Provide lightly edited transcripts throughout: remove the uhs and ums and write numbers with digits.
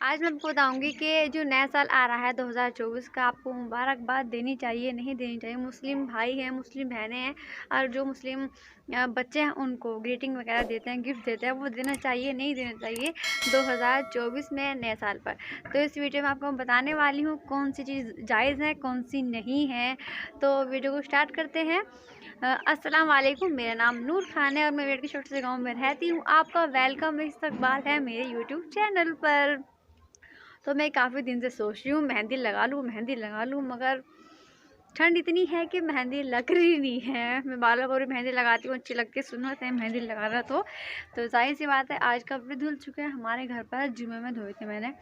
आज मैं आपको बताऊँगी कि जो नया साल आ रहा है 2024 का, आपको मुबारकबाद देनी चाहिए, नहीं देनी चाहिए। मुस्लिम भाई हैं, मुस्लिम बहनें हैं और जो मुस्लिम बच्चे हैं उनको ग्रीटिंग वगैरह देते हैं, गिफ्ट देते हैं, वो देना चाहिए, नहीं देना चाहिए 2024 में नए साल पर। तो इस वीडियो में आपको बताने वाली हूँ कौन सी चीज़ जायज़ है, कौन सी नहीं है। तो वीडियो को स्टार्ट करते हैं। अस्सलाम वालेकुम, मेरा नाम नूर खान है और मैं मेरठ के छोटे से गाँव में रहती हूँ। आपका वेलकम, इस्तकबाल है मेरे यूट्यूब चैनल पर। तो मैं काफ़ी दिन से सोच रही हूँ मेहंदी लगा लूँ, मेहंदी लगा लूँ, मगर ठंड इतनी है कि मेहंदी लग रही नहीं है। मैं बार बार मेहंदी लगाती हूँ, अच्छी लगती है, सुन्नत है मेहंदी लगाना। तो जाहिर सी बात है, आज कपड़े धुल चुके हैं हमारे घर पर। जुमे में धोए थे मैंने,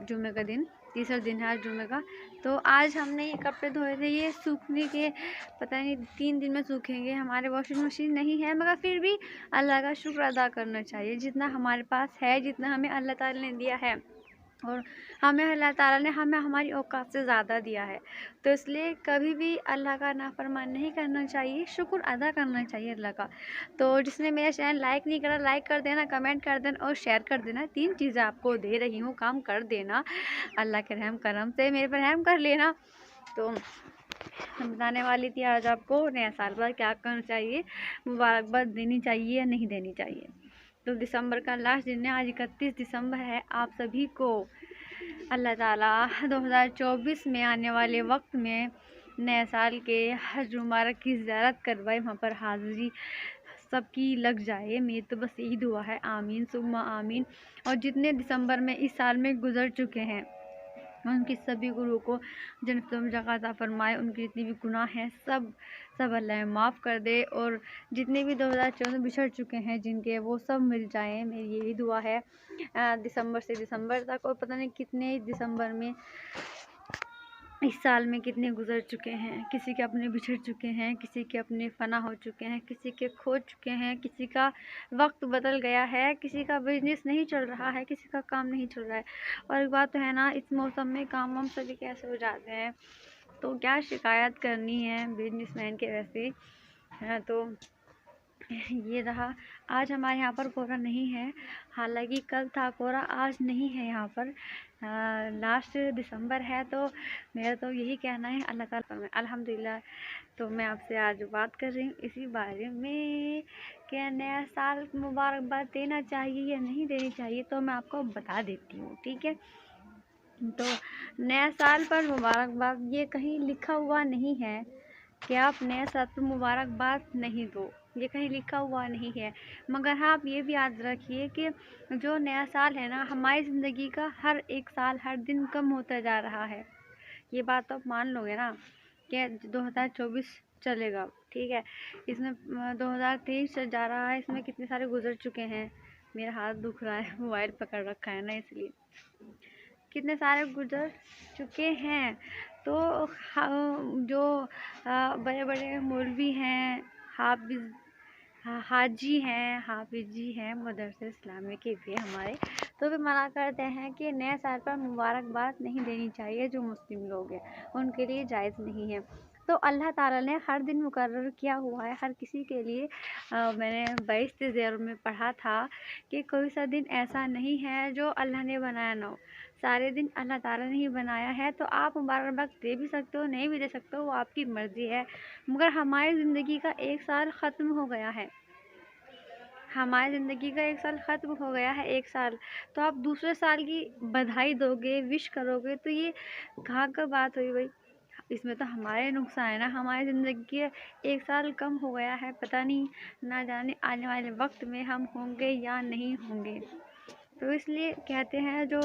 जुमे का दिन, तीसरा दिन है आज जुमे का। तो आज हमने ये कपड़े धोए थे, ये सूखने के पता नहीं 3 दिन में सूखेंगे। हमारे वॉशिंग मशीन नहीं है, मगर फिर भी अल्लाह का शुक्र अदा करना चाहिए जितना हमारे पास है, जितना हमें अल्लाह ताला ने दिया है। और हमें अल्लाह ताला ने हमें हमारी औकात से ज़्यादा दिया है। तो इसलिए कभी भी अल्लाह का नाफरमान नहीं करना चाहिए, शुक्र अदा करना चाहिए अल्लाह का। तो जिसने मेरा चैनल लाइक नहीं करा, लाइक कर देना, कमेंट कर देना और शेयर कर देना। 3 चीज़ें आपको दे रही हूँ, काम कर देना। अल्लाह के रहम करम से मेरे पर रहम कर लेना। तो मैं बताने वाली थी आज आपको नया साल पर क्या करना चाहिए, मुबारकबाद देनी चाहिए या नहीं देनी चाहिए। तो दिसंबर का लास्ट दिन है, आज 31 दिसंबर है। आप सभी को अल्लाह ताला 2024 में आने वाले वक्त में नए साल के हज मुबारक की ज़ियारत करवाए, वहाँ पर हाज़िरी सबकी लग जाए। मेरी तो बस यही दुआ है, आमीन सुम्मा आमीन। और जितने दिसंबर में इस साल में गुजर चुके हैं, उनकी सभी गुरुओं को जन्नत अता फरमाए। उनके जितने भी गुनाह हैं सब अल्लाह माफ़ कर दे। और जितने भी 2014 में बिछड़ चुके हैं जिनके, वो सब मिल जाएं, मेरी यही दुआ है। दिसंबर से दिसंबर तक, और पता नहीं कितने दिसंबर में इस साल में कितने गुजर चुके हैं। किसी के अपने बिछड़ चुके हैं, किसी के अपने फना हो चुके हैं, किसी के खो चुके हैं, किसी का वक्त बदल गया है, किसी का बिजनेस नहीं चल रहा है, किसी का काम नहीं चल रहा है। और एक बात तो है ना, इस मौसम में काम वाम सभी कैसे हो जाते हैं, तो क्या शिकायत करनी है बिजनेसमैन के वैसे है। तो ये रहा। आज हमारे यहाँ पर कोहरा नहीं है, हालांकि कल था कोहरा, आज नहीं है यहाँ पर। लास्ट दिसंबर है, तो मेरा तो यही कहना है अल्लाह ताला में अल्हम्दुलिल्लाह। तो मैं आपसे आज बात कर रही हूँ इसी बारे में कि नया साल मुबारकबाद देना चाहिए या नहीं देनी चाहिए। तो मैं आपको बता देती हूँ, ठीक है। तो नया साल पर मुबारकबाद ये कहीं लिखा हुआ नहीं है कि आप नया साल पर मुबारकबाद नहीं दो, ये कहीं लिखा हुआ नहीं है। मगर हाँ, आप ये भी याद रखिए कि जो नया साल है ना, हमारी ज़िंदगी का हर एक साल, हर दिन कम होता जा रहा है। ये बात तो आप मान लोगे ना कि 2024 चलेगा, ठीक है। इसमें 2023 जा रहा है, इसमें कितने सारे गुजर चुके हैं। मेरा हाथ दुख रहा है, मोबाइल पकड़ रखा है ना, इसलिए कितने सारे गुजर चुके हैं। तो जो बड़े बड़े मौलवी हैं, हाफिज हाजी हैं, हाफिज जी हैं मदरसे इस्लामी के भी हमारे, तो वे मना करते हैं कि नए साल पर मुबारकबाद नहीं देनी चाहिए। जो मुस्लिम लोग हैं उनके लिए जायज़ नहीं है। तो अल्लाह ताला ने हर दिन मुकर्रर किया हुआ है हर किसी के लिए। मैंने 22 ज़ेर में पढ़ा था कि कोई सा दिन ऐसा नहीं है जो अल्लाह ने बनाया ना हो, सारे दिन अल्लाह ताला ने ही बनाया है। तो आप मुबारकबाद दे भी सकते हो, नहीं भी दे सकते हो, वो आपकी मर्ज़ी है। मगर हमारी ज़िंदगी का एक साल ख़त्म हो गया है, हमारी ज़िंदगी का एक साल ख़त्म हो गया है, एक साल। तो आप दूसरे साल की बधाई दोगे, विश करोगे, तो ये कहाँ का बात हुई भाई। इसमें तो हमारे नुकसान है ना, हमारी ज़िंदगी के एक साल कम हो गया है। पता नहीं, ना जाने आने वाले वक्त में हम होंगे या नहीं होंगे। तो इसलिए कहते हैं जो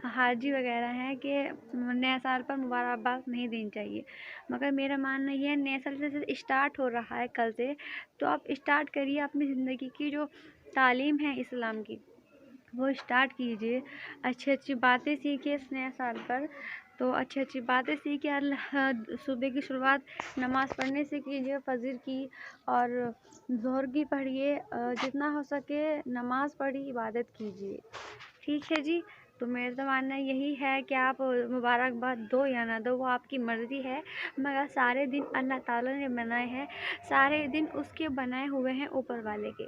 हाजी वगैरह हैं कि नए साल पर मुबारकबाद नहीं देनी चाहिए। मगर मेरा मानना ये है, नए साल जैसे स्टार्ट हो रहा है कल से, तो आप स्टार्ट करिए अपनी ज़िंदगी की जो तालीम है इस्लाम की, वो स्टार्ट कीजिए। अच्छी अच्छी बातें सीखिए इस नए साल पर। तो अच्छी अच्छी बातें सीखिए। सुबह की शुरुआत नमाज़ पढ़ने से कीजिए, फजर की और ज़ोहर की पढ़िए। जितना हो सके नमाज़ पढ़ी इबादत कीजिए, ठीक है जी। तो मेरा तो मानना यही है कि आप मुबारकबाद दो या ना दो, वो आपकी मर्ज़ी है। मगर सारे दिन अल्लाह ताला ने बनाए हैं, सारे दिन उसके बनाए हुए हैं ऊपर वाले के।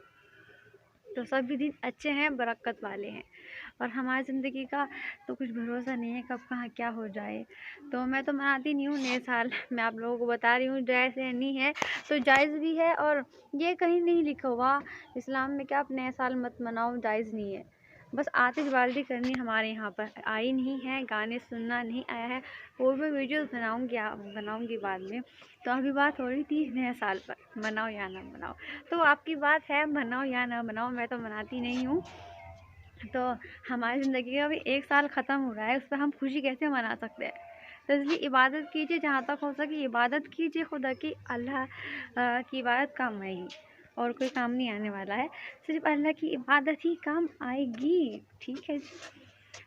तो सभी दिन अच्छे हैं, बरकत वाले हैं। और हमारी ज़िंदगी का तो कुछ भरोसा नहीं है कब कहाँ क्या हो जाए। तो मैं तो मनाती नहीं हूँ नए साल। मैं आप लोगों को बता रही हूँ, जायज़ है नहीं है तो जायज़ भी है, और ये कहीं नहीं लिखा हुआ इस्लाम में कि आप नया साल मत मनाओ, जायज़ नहीं है। बस आतिशबाज़ी करनी हमारे यहाँ पर आई नहीं है, गाने सुनना नहीं आया है। वो मैं वीडियोस बनाऊँगी बाद में। तो अभी बात हो रही थी नया साल पर, मनाओ या ना मनाओ। तो आपकी बात है मनाओ या ना मनाओ, मैं तो मनाती नहीं हूँ। तो हमारी ज़िंदगी का भी एक साल ख़त्म हो रहा है, उस पर हम खुशी कैसे मना सकते हैं। तो इसलिए इबादत कीजिए, जहाँ तक हो सके इबादत कीजिए खुदा की। अल्लाह की इबादत काम आएगी, और कोई काम नहीं आने वाला है, सिर्फ अल्लाह की इबादत ही काम आएगी। ठीक है जी।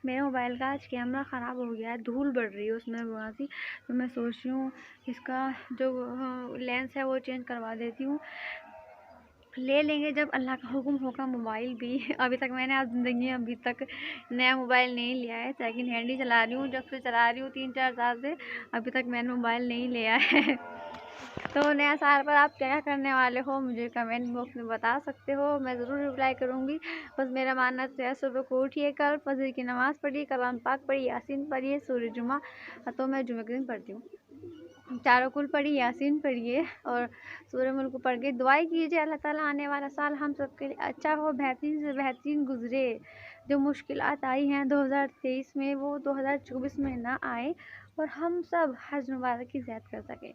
मेरे मोबाइल का आज कैमरा ख़राब हो गया है, धूल बढ़ रही है उसमें बहुत सी। तो मैं सोच रही हूँ इसका जो लेंस है वो चेंज करवा देती हूँ। ले लेंगे जब अल्लाह का हुक्म होगा मोबाइल भी। अभी तक मैंने आज ज़िंदगी में अभी तक नया मोबाइल नहीं लिया है, सेकंड हैंड ही चला रही हूँ। जब से चला रही हूँ 3-4 साल से, अभी तक मैंने मोबाइल नहीं लिया है। तो नया साल पर आप क्या करने वाले हो मुझे कमेंट बॉक्स में बता सकते हो, मैं ज़रूर रिप्लाई करूँगी। बस मेरा मानना है सुबह को उठिए, कल फजर की नमाज़ पढ़िए, कलाम पाक पढ़िए, यासीन पढ़िए, सूरह जुमा। तो मैं जुमे के दिन पढ़ती हूँ, चारों कुल पढ़िए, यासीन पढ़िए और सूरह मुल्क पढ़ के दुआएं कीजिए अल्लाह ताला आने वाला साल हम सब के लिए अच्छा हो, बेहतरीन से बेहतरीन गुजरे। जो मुश्किलात आई हैं 2023 में वो 2024 में ना आए, और हम सब हज मुबारक की ज़ियारत कर सकें।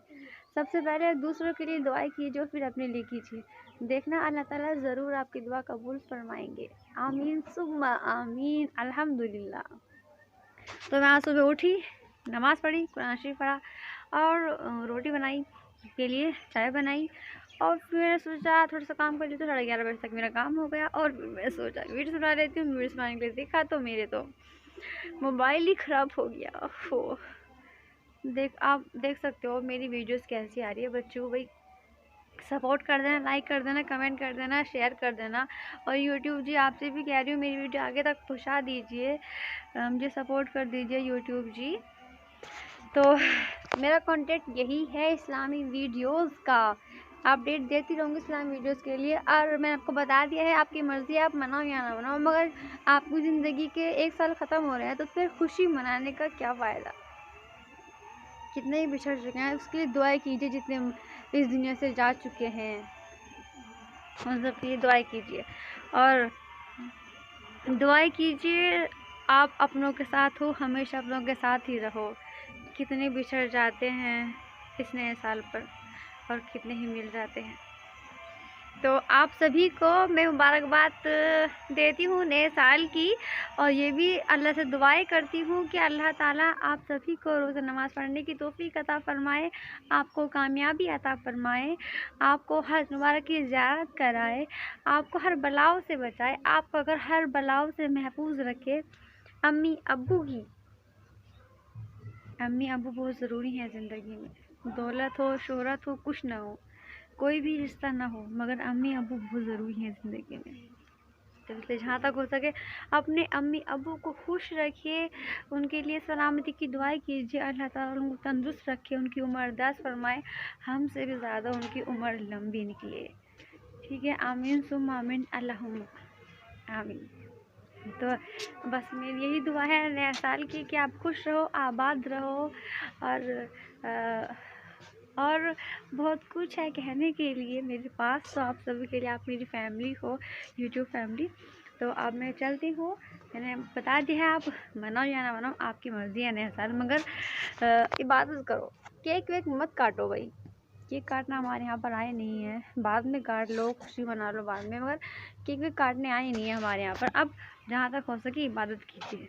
सबसे पहले दूसरों के लिए दुआएं कीजिए, फिर अपने लिए कीजिए। देखना अल्लाह ताला ज़रूर आपकी दुआ कबूल फरमाएंगे। आमीन सुम्मा आमीन अल्हम्दुलिल्लाह। तो मैं आज सुबह उठी, नमाज़ पढ़ी, कुरान शरीफ पढ़ा और रोटी बनाई के लिए, चाय बनाई, और फिर मैंने सोचा थोड़ा सा काम कर लिया। तो 11:30 बजे तक मेरा काम हो गया, और फिर मैं सोचा वीडियो सुना लेती हूँ। वीडियो सुनाने के लिए देखा तो मेरे तो मोबाइल ही ख़राब हो गया। हो आप देख सकते हो मेरी वीडियोस कैसी आ रही है। बच्चों को भाई सपोर्ट कर देना, लाइक कर देना, कमेंट कर देना, शेयर कर देना। और यूट्यूब जी आपसे भी कह रही हूँ, मेरी वीडियो आगे तक पहुँचा दीजिए, मुझे सपोर्ट कर दीजिए यूट्यूब जी। तो मेरा कंटेंट यही है, इस्लामी वीडियोस का अपडेट देती रहूँगी इस्लामी वीडियोस के लिए। और मैंने आपको बता दिया है, आपकी मर्ज़ी है, आप मनाओ या ना मनाओ, मगर आपकी ज़िंदगी के एक साल ख़त्म हो रहे हैं तो फिर खुशी मनाने का क्या फ़ायदा। कितने ही बिछड़ चुके हैं, उसके लिए दुआएं कीजिए। जितने इस दुनिया से जा चुके हैं उन सब के लिए दुआएं कीजिए, और दुआएं कीजिए। आप अपनों के साथ हो, हमेशा अपनों के साथ ही रहो। कितने बिछड़ जाते हैं इस नए साल पर, और कितने ही मिल जाते हैं। तो आप सभी को मैं मुबारकबाद देती हूँ नए साल की, और ये भी अल्लाह से दुआएं करती हूँ कि अल्लाह ताला आप सभी को रोज़ नमाज़ पढ़ने की तौफीक अता फरमाए, आपको कामयाबी अता फरमाए, आपको हज मुबारक की ज़ियारत कराए, आपको हर बलाओं से बचाए, आपको अगर हर बलाओं से महफूज रखे। अम्मी अब्बू बहुत ज़रूरी हैं ज़िंदगी में। दौलत हो, शोहरत हो, कुछ ना हो, कोई भी रिश्ता ना हो, मगर अम्मी अब्बू बहुत ज़रूरी हैं ज़िंदगी में। तो इसलिए जहाँ तक हो सके अपने अम्मी अब्बू को खुश रखिए, उनके लिए सलामती की दुआएं कीजिए। अल्लाह ताला उनको तंदुरुस्त रखे, उनकी उम्र दराज़ फरमाए, हमसे भी ज़्यादा उनकी उम्र लंबी निकले। ठीक है, आमीन सुम्मा आमीन अल्लाहुम्मा आमीन। तो बस मेरी यही दुआ है नया साल की कि आप खुश रहो, आबाद रहो, और बहुत कुछ है कहने के लिए मेरे पास। तो आप सभी के लिए, आप मेरी फैमिली हो, यूट्यूब फैमिली। तो अब मैं चलती हूँ, मैंने बता दिया है, आप मनाओ या ना मनाओ आपकी मर्ज़ी है नया साल, मगर इबादत करो। केक वेक मत काटो भाई, केक काटना हमारे यहाँ पर आए नहीं है, बाद में काट लो, खुशी मना लो बाद में, मगर केक वेक काटने आए नहीं है हमारे यहाँ पर। अब जहाँ तक हो सके इबादत कीजिए,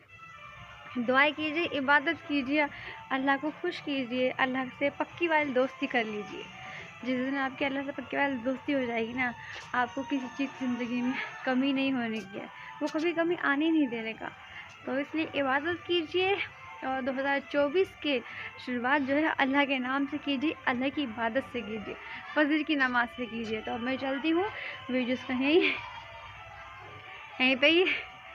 दुआएं कीजिए, इबादत कीजिए, अल्लाह को खुश कीजिए, अल्लाह से पक्की वाली दोस्ती कर लीजिए। जिस दिन आपकी अल्लाह से पक्की वाली दोस्ती हो जाएगी ना, आपको किसी चीज़ की ज़िंदगी में कमी नहीं होने की है, वो कभी कमी आने नहीं देने का। तो इसलिए इबादत कीजिए, और 2024 के शुरुआत जो है अल्लाह के नाम से कीजिए, अल्लाह की इबादत से कीजिए, फजर की नमाज से कीजिए। तो अब मैं चलती हूँ, वीडियोज़ को यहीं पे ही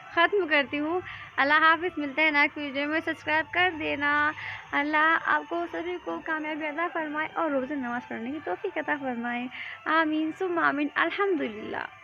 ख़त्म करती हूँ। अल्लाह हाफ़िज़, मिलते हैं नेक्स्ट वीडियो में। सब्सक्राइब कर देना। अल्लाह आपको सभी को कामयाबी अता फरमाए और रोज़ नमाज़ पढ़ने की तौफ़ीक अता फरमाए। आमीन सुम्मा आमीन अल्हम्दुलिल्लाह।